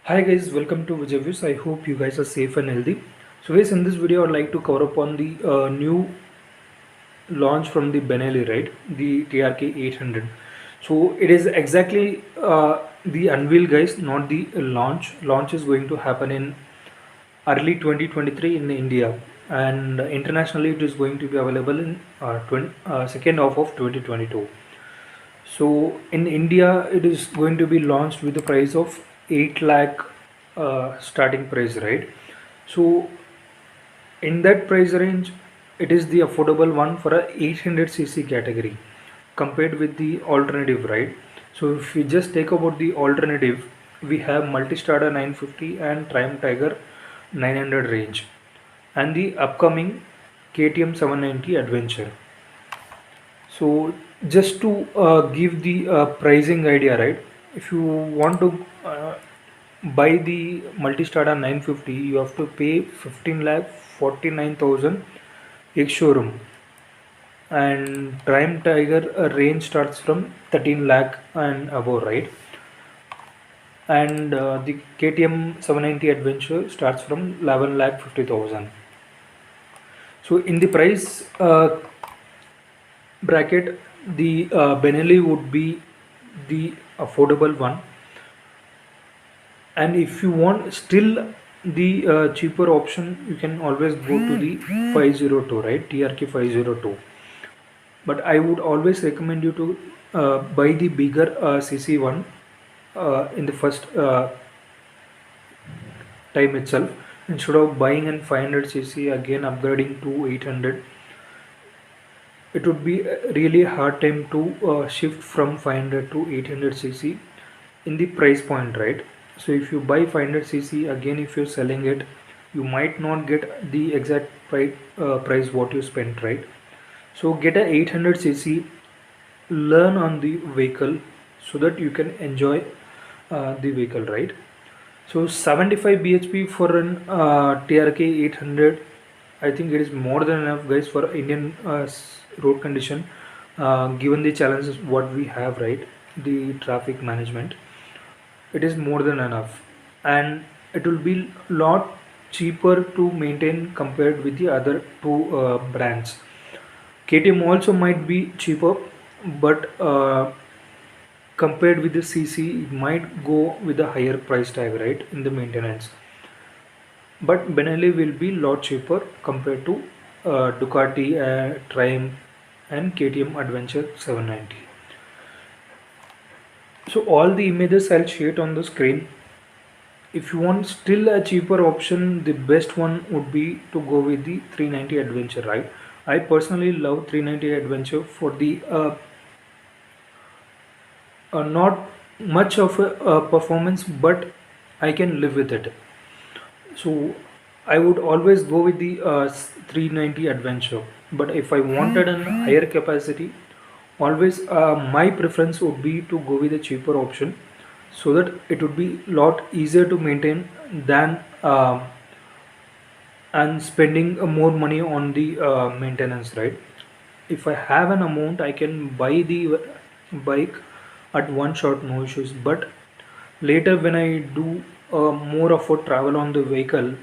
Hi guys, welcome to Vijay. I hope you guys are safe and healthy. So guys, in this video I'd like to cover up on the new launch from the Benelli, right? The TRK 800. So it is exactly the unveil guys, not the launch. Launch is going to happen in early 2023 in India, and internationally it is going to be available in second half of 2022. So in India, it is going to be launched with the price of 8 lakh starting price, right? So in that price range, it is the affordable one for a 800cc category compared with the alternative, right? So if we just take about the alternative, we have Multistrada 950 and Triumph Tiger 900 range, and the upcoming KTM 790 Adventure. So just to give the pricing idea, right? If you want to buy the Multistrada 950, you have to pay 15 lakh 49,000 ex showroom, and Triumph Tiger range starts from 13 lakh and above, right? And the KTM 790 Adventure starts from 11 lakh 50,000. So in the price bracket, the Benelli would be the affordable one, and if you want still the cheaper option, you can always go to the 502, right? TRK 502. But I would always recommend you to buy the bigger CC one in the first time itself, instead of buying an 500cc again upgrading to 800. It would be a really hard time to shift from 500 to 800cc in the price point, right? So if you buy 500cc again, if you're selling it, you might not get the exact price what you spent, right? So get a 800cc, learn on the vehicle so that you can enjoy the vehicle, right? So 75 bhp for an TRK 800, I think it is more than enough guys for Indian road condition, given the challenges what we have, right? The traffic management, it is more than enough, and it will be lot cheaper to maintain compared with the other two brands. KTM also might be cheaper, but compared with the CC, it might go with a higher price tag, right, in the maintenance. But Benelli will be lot cheaper compared to Ducati, Triumph, and KTM Adventure 790. So all the images I'll share it on the screen. If you want still a cheaper option, the best one would be to go with the 390 Adventure, right? I personally love 390 Adventure for the not much of a performance, but I can live with it. So I would always go with the 390 Adventure. But if I wanted a higher capacity, always my preference would be to go with a cheaper option, so that it would be lot easier to maintain than and spending more money on the maintenance, right? If I have an amount, I can buy the bike at one shot, no issues. But later when I do more of a travel on the vehicle,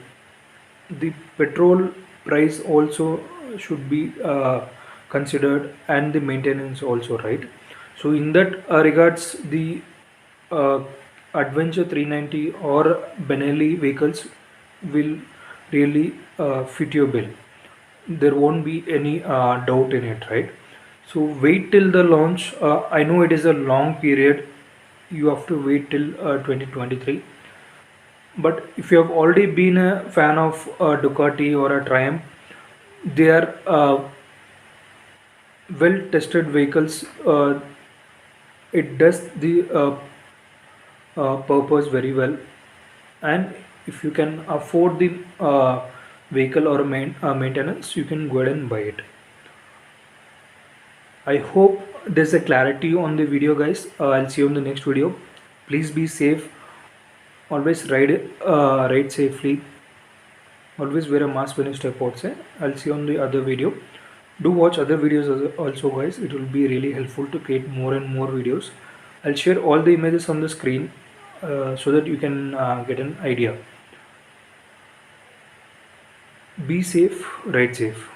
the petrol price also should be considered, and the maintenance also, right? So in that regards, the uh, Adventure 390 or Benelli vehicles will really fit your bill. There won't be any doubt in it, right? So wait till the launch. I know it is a long period, you have to wait till 2023. But if you have already been a fan of Ducati or a Triumph, they are well tested vehicles. It does the purpose very well, and if you can afford the vehicle or maintenance, you can go ahead and buy it. I hope there's a clarity on the video guys. I'll see you in the next video. Please be safe, always ride safely, always wear a mask when you step outside. I'll see you on the other video. Do watch other videos also guys, it will be really helpful to create more and more videos. I'll share all the images on the screen. so that you can get an idea. Be safe, ride safe.